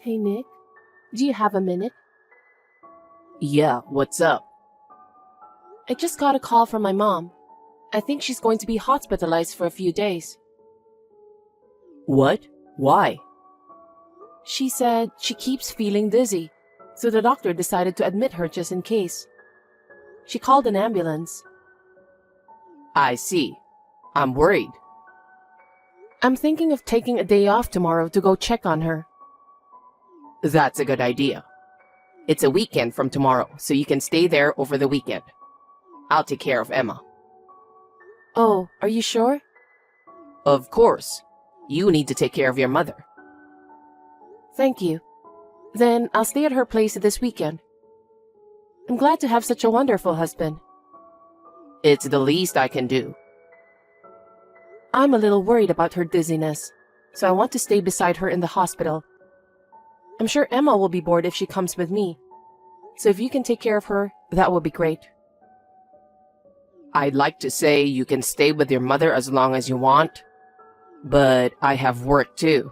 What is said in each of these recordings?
Hey Nick, do you have a minute? Yeah, what's up? I just got a call from my mom. I think she's going to be hospitalized for a few days. What? Why? She said she keeps feeling dizzy, so the doctor decided to admit her just in case. She called an ambulance. I see. I'm worried. I'm thinking of taking a day off tomorrow to go check on her. That's a good idea. It's a weekend from tomorrow, so you can stay there over the weekend. I'll take care of Emma. Oh, are you sure? Of course. You need to take care of your mother. Thank you. Then I'll stay at her place this weekend. I'm glad to have such a wonderful husband. It's the least I can do. I'm a little worried about her dizziness, so I want to stay beside her in the hospital. I'm sure Emma will be bored if she comes with me. So if you can take care of her, that will be great. I'd like to say you can stay with your mother as long as you want, but I have work too.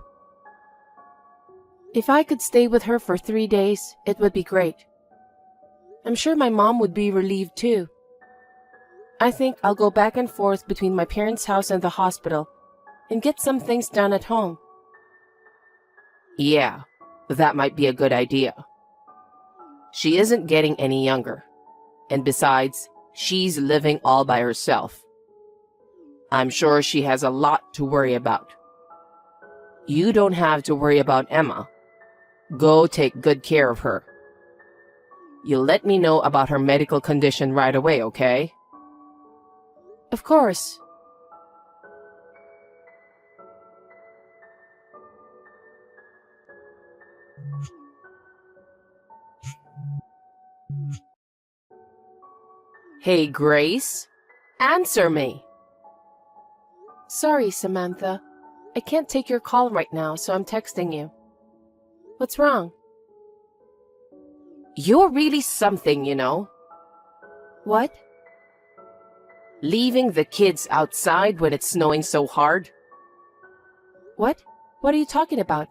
If I could stay with her for 3 days, it would be great. I'm sure my mom would be relieved too. I think I'll go back and forth between my parents' house and the hospital and get some things done at home. Yeah, that might be a good idea. She isn't getting any younger, and besides, she's living all by herself. I'm sure she has a lot to worry about. You don't have to worry about Emma. Go take good care of her. You'll let me know about her medical condition right away, okay? Of course. Hey, Grace? Answer me. Sorry, Samantha. I can't take your call right now, so I'm texting you. What's wrong? You're really something, you know. What? Leaving the kids outside when it's snowing so hard. What? What are you talking about?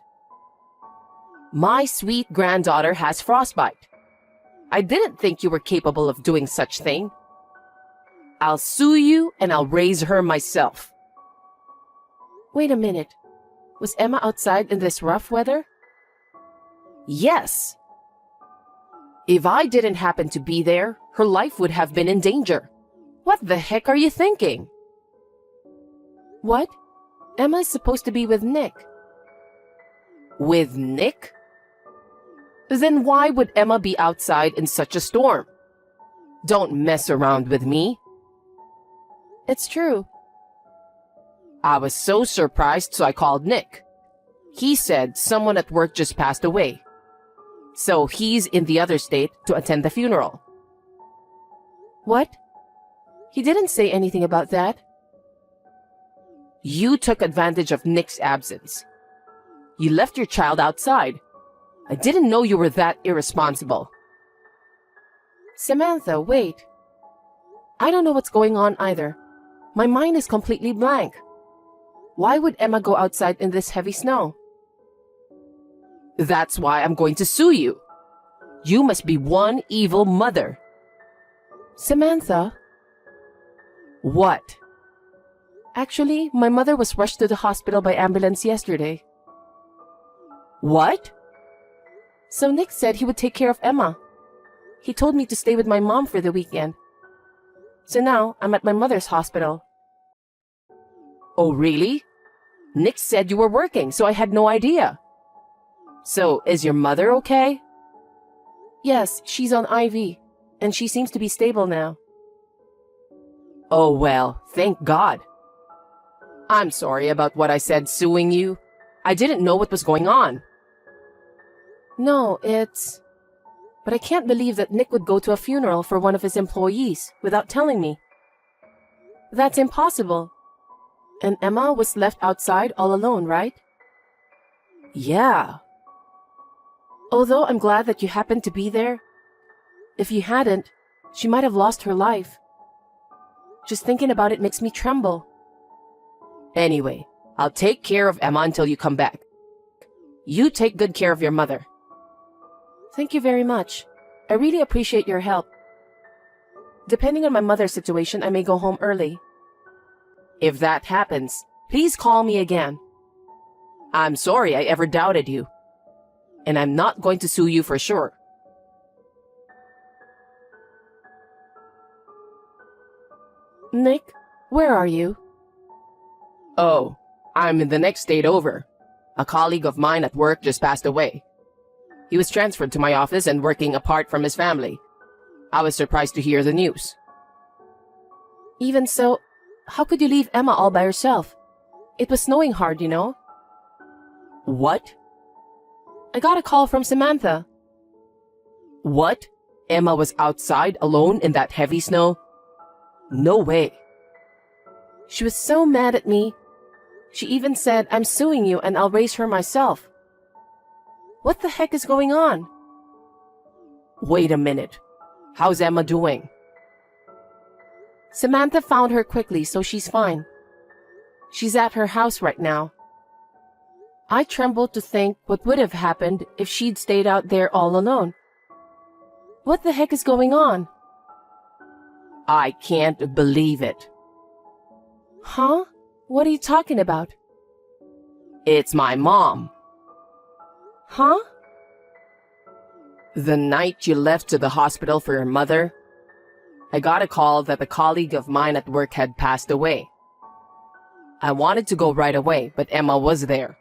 My sweet granddaughter has frostbite. I didn't think you were capable of doing such thing. I'll sue you and I'll raise her myself. Wait a minute. Was Emma outside in this rough weather? Yes. If I didn't happen to be there, her life would have been in danger. What the heck are you thinking? What? Emma is supposed to be with Nick. With Nick? Then why would Emma be outside in such a storm? Don't mess around with me. It's true. I was so surprised, so I called Nick. He said someone at work just passed away. So he's in the other state to attend the funeral. What? He didn't say anything about that. You took advantage of Nick's absence. You left your child outside. I didn't know you were that irresponsible. Samantha, wait. I don't know what's going on either. My mind is completely blank. Why would Emma go outside in this heavy snow? That's why I'm going to sue you. You must be one evil mother. Samantha? What? Actually, my mother was rushed to the hospital by ambulance yesterday. What? So Nick said he would take care of Emma. He told me to stay with my mom for the weekend. So now I'm at my mother's hospital. Oh, really? Nick said you were working, so I had no idea. So, is your mother okay? Yes, she's on IV, and she seems to be stable now. Oh, well, thank God. I'm sorry about what I said suing you. I didn't know what was going on. No, But I can't believe that Nick would go to a funeral for one of his employees without telling me. That's impossible. And Emma was left outside all alone, right? Yeah. Although I'm glad that you happened to be there, if you hadn't, she might have lost her life. Just thinking about it makes me tremble. Anyway, I'll take care of Emma until you come back. You take good care of your mother. Thank you very much. I really appreciate your help. Depending on my mother's situation, I may go home early. If that happens, please call me again. I'm sorry I ever doubted you. And I'm not going to sue you for sure. Nick, where are you? Oh, I'm in the next state over. A colleague of mine at work just passed away. He was transferred to my office and working apart from his family. I was surprised to hear the news. Even so, how could you leave Emma all by herself? It was snowing hard, you know. What? I got a call from Samantha. What? Emma was outside alone in that heavy snow? No way. She was so mad at me. She even said, I'm suing you and I'll raise her myself. What the heck is going on? Wait a minute. How's Emma doing? Samantha found her quickly, so she's fine. She's at her house right now. I trembled to think what would have happened if she'd stayed out there all alone. What the heck is going on? I can't believe it. Huh? What are you talking about? It's my mom. Huh? The night you left to the hospital for your mother, I got a call that a colleague of mine at work had passed away. I wanted to go right away, but Emma was there.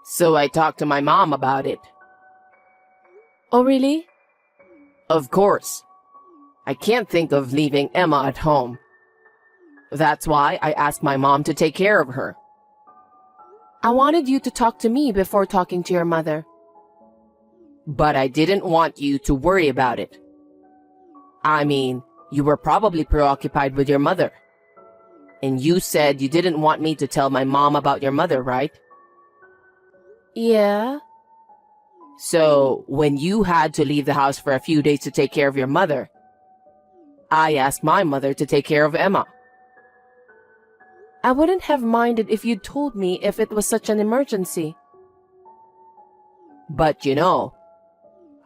So I talked to my mom about it. Oh, really? Of course. I can't think of leaving Emma at home. That's why I asked my mom to take care of her. I wanted you to talk to me before talking to your mother. But I didn't want you to worry about it. I mean, you were probably preoccupied with your mother. And you said you didn't want me to tell my mom about your mother, right? Yeah. So, when you had to leave the house for a few days to take care of your mother, I asked my mother to take care of Emma. I wouldn't have minded if you'd told me if it was such an emergency. But you know,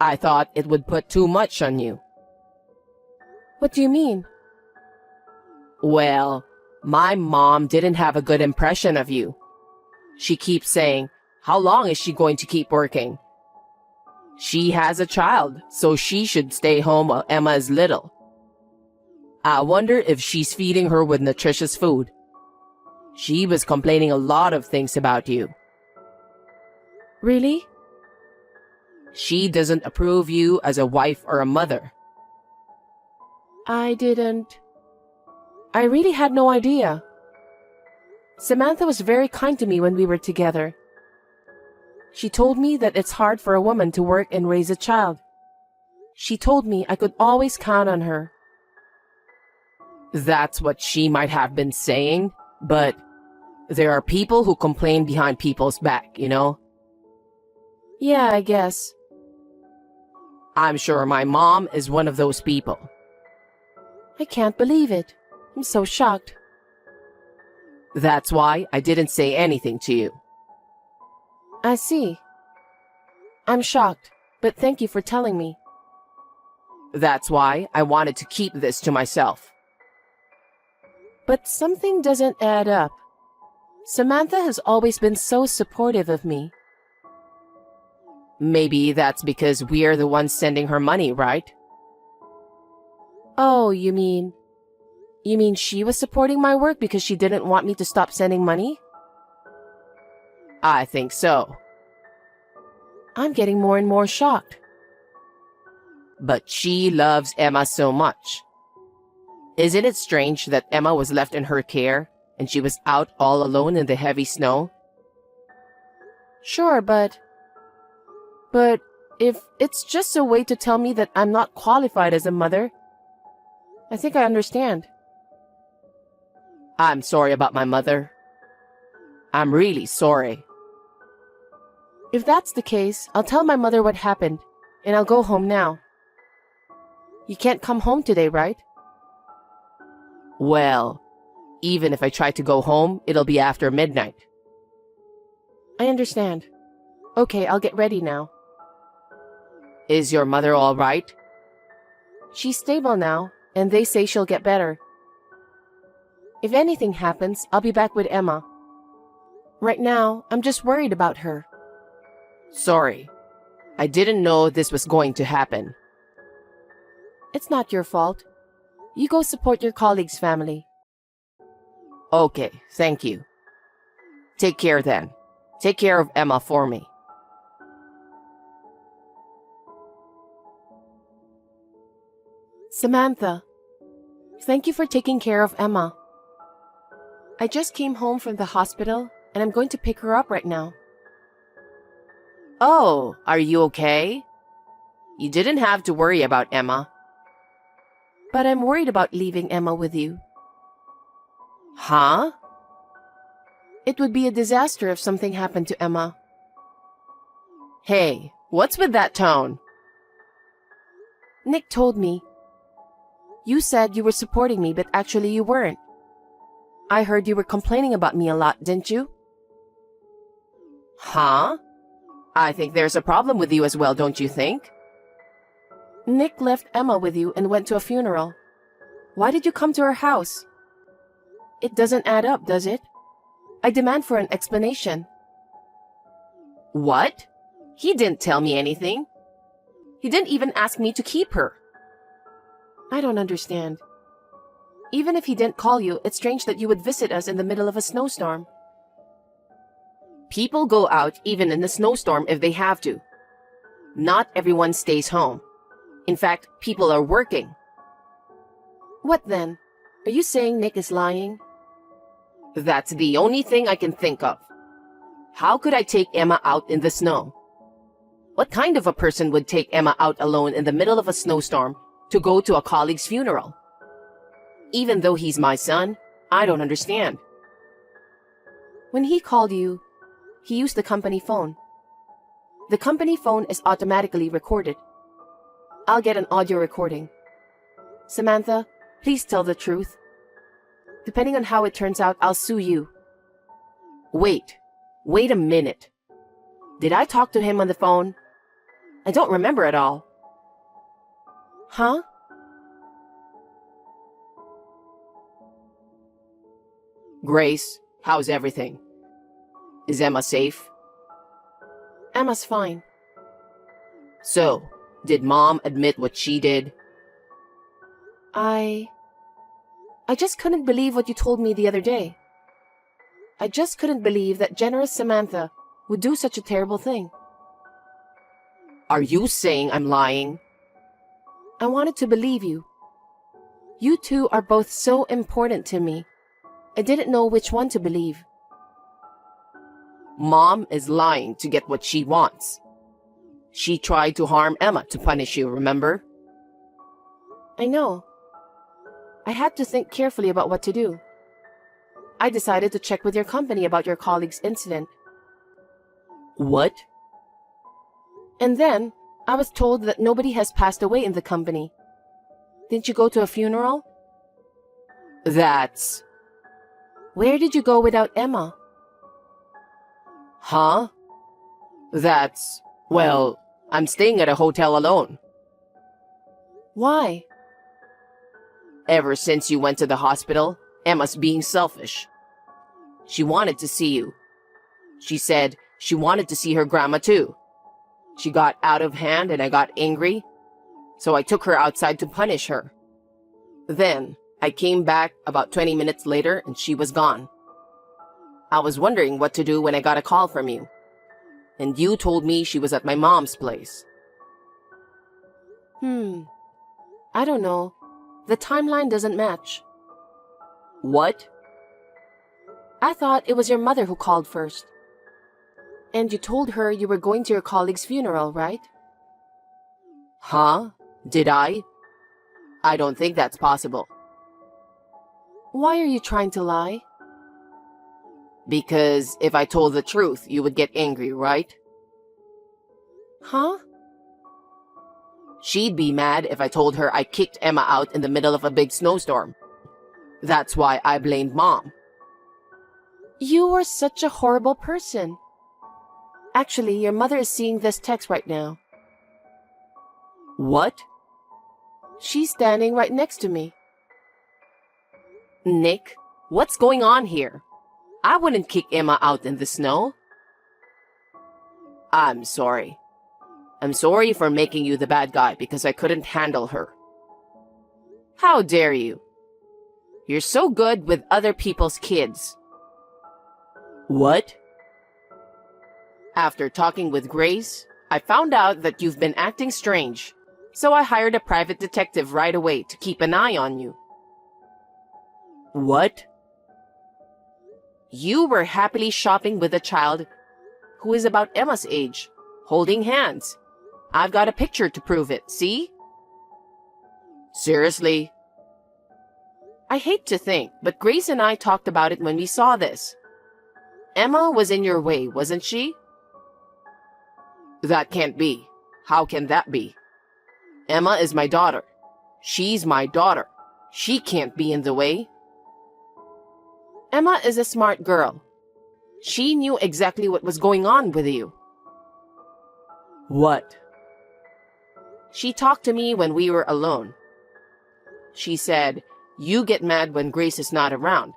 I thought it would put too much on you. What do you mean? Well, my mom didn't have a good impression of you. She keeps saying, how long is she going to keep working? She has a child, so she should stay home while Emma is little. I wonder if she's feeding her with nutritious food. She was complaining a lot of things about you. Really? She doesn't approve you as a wife or a mother. I really had no idea. Samantha was very kind to me when we were together. She told me that it's hard for a woman to work and raise a child. She told me I could always count on her. That's what she might have been saying, but there are people who complain behind people's back, you know? Yeah, I guess. I'm sure my mom is one of those people. I can't believe it. I'm so shocked. That's why I didn't say anything to you. I see. I'm shocked, but thank you for telling me. That's why I wanted to keep this to myself. But something doesn't add up. Samantha has always been so supportive of me. Maybe that's because we're the ones sending her money, right? Oh, you mean she was supporting my work because she didn't want me to stop sending money? I think so. I'm getting more and more shocked. But she loves Emma so much. Isn't it strange that Emma was left in her care and she was out all alone in the heavy snow? Sure, but if it's just a way to tell me that I'm not qualified as a mother, I think I understand. I'm sorry about my mother. I'm really sorry. If that's the case, I'll tell my mother what happened, and I'll go home now. You can't come home today, right? Well, even if I try to go home, it'll be after midnight. I understand. Okay, I'll get ready now. Is your mother all right? She's stable now, and they say she'll get better. If anything happens, I'll be back with Emma. Right now, I'm just worried about her. Sorry. I didn't know this was going to happen. It's not your fault. You go support your colleague's family. Okay, thank you. Take care then. Take care of Emma for me. Samantha, thank you for taking care of Emma. I just came home from the hospital, and I'm going to pick her up right now. Oh, are you okay? You didn't have to worry about Emma. But I'm worried about leaving Emma with you. Huh? It would be a disaster if something happened to Emma. Hey, what's with that tone? Nick told me. You said you were supporting me, but actually you weren't. I heard you were complaining about me a lot, didn't you? Huh? I think there's a problem with you as well, don't you think? Nick left Emma with you and went to a funeral. Why did you come to her house? It doesn't add up, does it? I demand for an explanation. What? He didn't tell me anything. He didn't even ask me to keep her. I don't understand. Even if he didn't call you, it's strange that you would visit us in the middle of a snowstorm. People go out even in the snowstorm if they have to. Not everyone stays home. In fact, people are working. What then? Are you saying Nick is lying? That's the only thing I can think of. How could I take Emma out in the snow? What kind of a person would take Emma out alone in the middle of a snowstorm to go to a colleague's funeral? Even though he's my son, I don't understand. When he called you, he used the company phone. The company phone is automatically recorded. I'll get an audio recording. Samantha, please tell the truth. Depending on how it turns out, I'll sue you. Wait a minute. Did I talk to him on the phone? I don't remember at all. Huh? Grace, how's everything? Is Emma safe? Emma's fine. So, did Mom admit what she did? I just couldn't believe what you told me the other day. I just couldn't believe that generous Samantha would do such a terrible thing. Are you saying I'm lying? I wanted to believe you. You two are both so important to me. I didn't know which one to believe. Mom is lying to get what she wants. She tried to harm Emma to punish you, remember? I know. I had to think carefully about what to do. I decided to check with your company about your colleague's incident. What? And then, I was told that nobody has passed away in the company. Didn't you go to a funeral? That's... Where did you go without Emma? Huh? That's... Well, I'm staying at a hotel alone. Why? Ever since you went to the hospital, Emma's being selfish. She wanted to see you. She said she wanted to see her grandma too. She got out of hand and I got angry, so I took her outside to punish her. Then, I came back about 20 minutes later and she was gone. I was wondering what to do when I got a call from you. And you told me she was at my mom's place. I don't know. The timeline doesn't match. What? I thought it was your mother who called first. And you told her you were going to your colleague's funeral, right? Huh? Did I? I don't think that's possible. Why are you trying to lie? Because if I told the truth, you would get angry, right? Huh? She'd be mad if I told her I kicked Emma out in the middle of a big snowstorm. That's why I blamed Mom. You are such a horrible person. Actually, your mother is seeing this text right now. What? She's standing right next to me. Nick, what's going on here? I wouldn't kick Emma out in the snow. I'm sorry. I'm sorry for making you the bad guy because I couldn't handle her. How dare you? You're so good with other people's kids. What? After talking with Grace, I found out that you've been acting strange, so I hired a private detective right away to keep an eye on you. What? You were happily shopping with a child who is about Emma's age, holding hands. I've got a picture to prove it, see? Seriously? I hate to think, but Grace and I talked about it when we saw this. Emma was in your way, wasn't she? That can't be. How can that be? Emma is my daughter. She's my daughter. She can't be in the way. Emma is a smart girl. She knew exactly what was going on with you. What? She talked to me when we were alone. She said, you get mad when Grace is not around.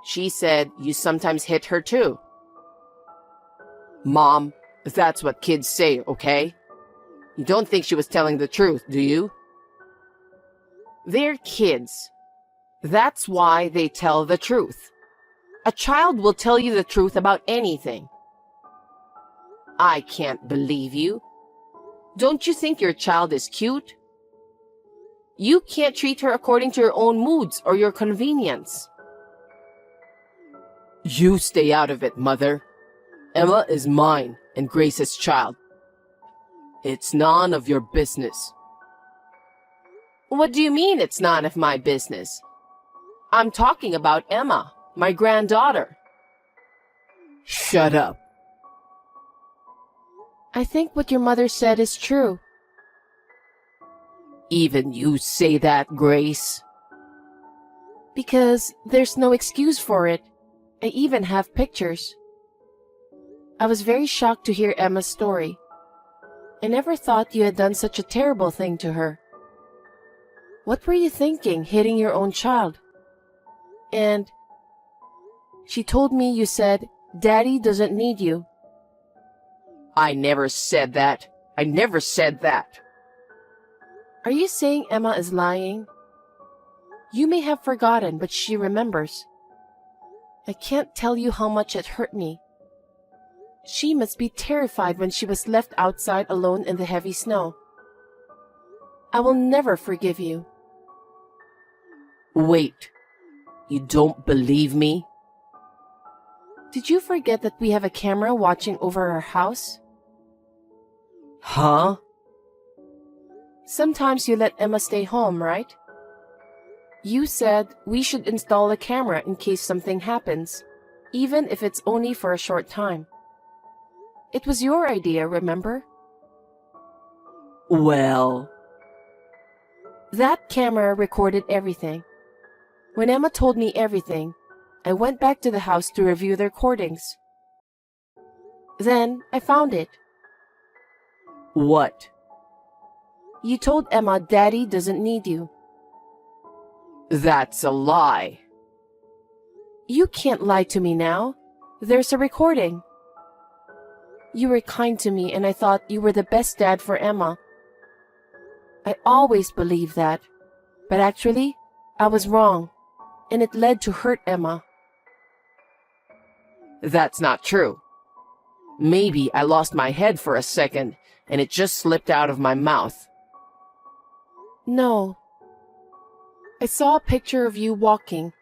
She said you sometimes hit her too. Mom, that's what kids say, okay? You don't think she was telling the truth, do you? They're kids. That's why they tell the truth. A child will tell you the truth about anything. I can't believe you. Don't you think your child is cute? You can't treat her according to your own moods or your convenience. You stay out of it, Mother. Emma is mine and Grace's child. It's none of your business. What do you mean it's none of my business? I'm talking about Emma, my granddaughter. Shut up. I think what your mother said is true. Even you say that, Grace? Because there's no excuse for it. I even have pictures. I was very shocked to hear Emma's story. I never thought you had done such a terrible thing to her. What were you thinking, hitting your own child? And she told me you said, Daddy doesn't need you. I never said that. I never said that. Are you saying Emma is lying? You may have forgotten, but she remembers. I can't tell you how much it hurt me. She must be terrified when she was left outside alone in the heavy snow. I will never forgive you. Wait, you don't believe me? Did you forget that we have a camera watching over our house? Huh? Sometimes you let Emma stay home, right? You said we should install a camera in case something happens, even if it's only for a short time. It was your idea, remember? Well... That camera recorded everything. When Emma told me everything, I went back to the house to review the recordings. Then I found it. What? You told Emma Daddy doesn't need you. That's a lie. You can't lie to me now. There's a recording. You were kind to me and I thought you were the best dad for Emma. I always believed that. But actually, I was wrong. And it led to hurt Emma. That's not true. Maybe I lost my head for a second and it just slipped out of my mouth. No. I saw a picture of you walking,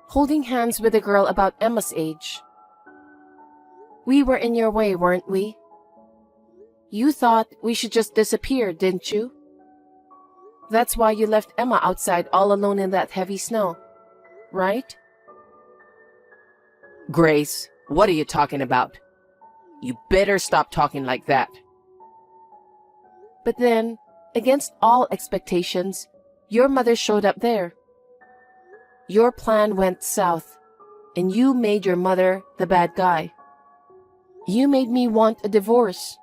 holding hands with a girl about Emma's age. We were in your way, weren't we? You thought we should just disappear, didn't you? That's why you left Emma outside all alone in that heavy snow, right? Grace, what are you talking about? You better stop talking like that. But then, against all expectations, your mother showed up there. Your plan went south, and you made your mother the bad guy. You made me want a divorce.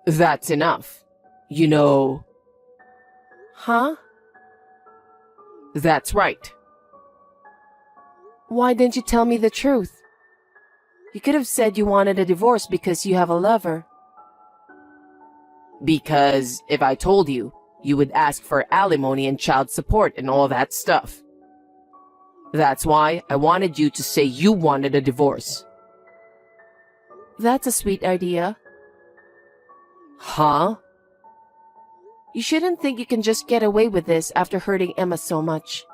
That's enough. You know... Huh? That's right. Why didn't you tell me the truth? You could have said you wanted a divorce because you have a lover. Because if I told you, you would ask for alimony and child support and all that stuff. That's why I wanted you to say you wanted a divorce. That's a sweet idea. Huh? You shouldn't think you can just get away with this after hurting Emma so much.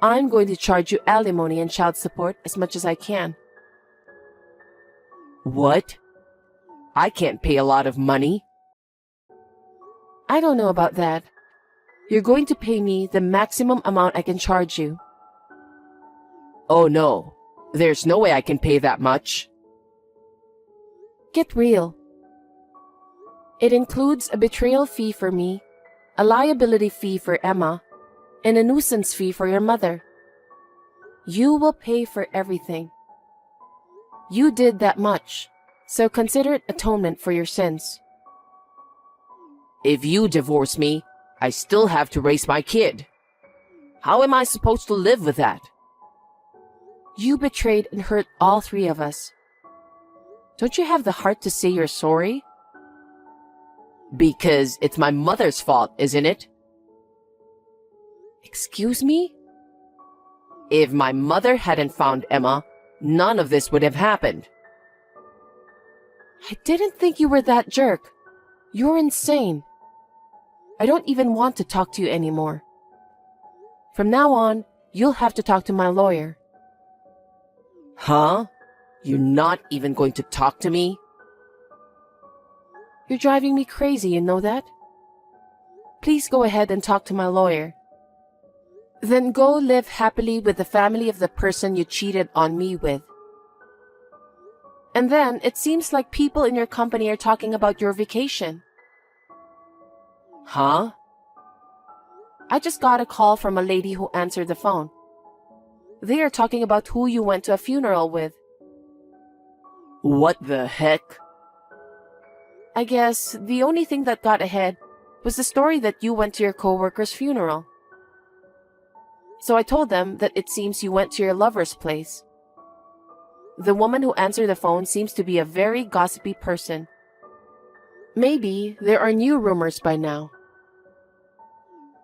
I'm going to charge you alimony and child support as much as I can. What? I can't pay a lot of money. I don't know about that. You're going to pay me the maximum amount I can charge you. Oh no, there's no way I can pay that much. Get real. It includes a betrayal fee for me, a liability fee for Emma, and a nuisance fee for your mother. You will pay for everything. You did that much, so consider it atonement for your sins. If you divorce me, I still have to raise my kid. How am I supposed to live with that? You betrayed and hurt all three of us. Don't you have the heart to say you're sorry? Because it's my mother's fault, isn't it? Excuse me? If my mother hadn't found Emma, none of this would have happened. I didn't think you were that jerk. You're insane. I don't even want to talk to you anymore. From now on, you'll have to talk to my lawyer. Huh? You're not even going to talk to me? You're driving me crazy, you know that? Please go ahead and talk to my lawyer. Then go live happily with the family of the person you cheated on me with. And then it seems like people in your company are talking about your vacation. Huh? I just got a call from a lady who answered the phone. They are talking about who you went to a funeral with. What the heck? I guess the only thing that got ahead was the story that you went to your coworker's funeral. So I told them that it seems you went to your lover's place. The woman who answered the phone seems to be a very gossipy person. Maybe there are new rumors by now.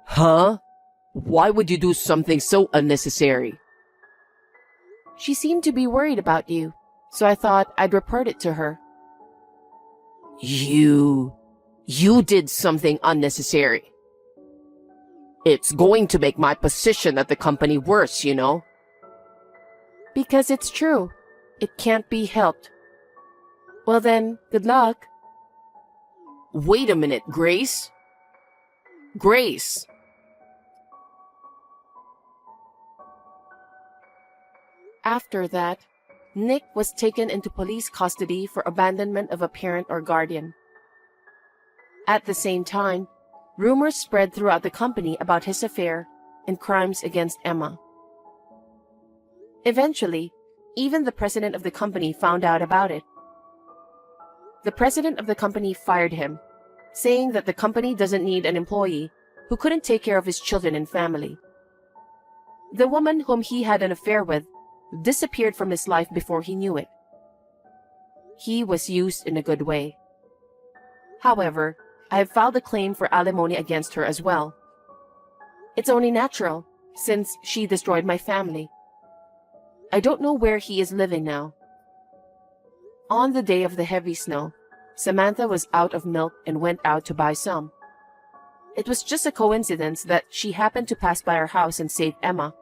Huh? Why would you do something so unnecessary? She seemed to be worried about you, so I thought I'd report it to her. You did something unnecessary. It's going to make my position at the company worse, you know? Because it's true. It can't be helped. Well then, good luck. Wait a minute, Grace? Grace! After that, Nick was taken into police custody for abandonment of a parent or guardian. At the same time, rumors spread throughout the company about his affair and crimes against Emma. Eventually, even the president of the company found out about it. The president of the company fired him, saying that the company doesn't need an employee who couldn't take care of his children and family. The woman whom he had an affair with disappeared from his life before he knew it. He was used in a good way. However, I have filed a claim for alimony against her as well. It's only natural, since she destroyed my family. I don't know where he is living now. On the day of the heavy snow, Samantha was out of milk and went out to buy some. It was just a coincidence that she happened to pass by our house and save Emma.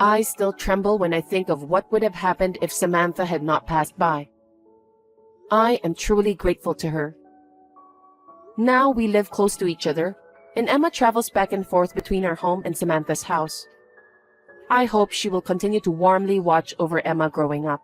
I still tremble when I think of what would have happened if Samantha had not passed by. I am truly grateful to her. Now we live close to each other, and Emma travels back and forth between our home and Samantha's house. I hope she will continue to warmly watch over Emma growing up.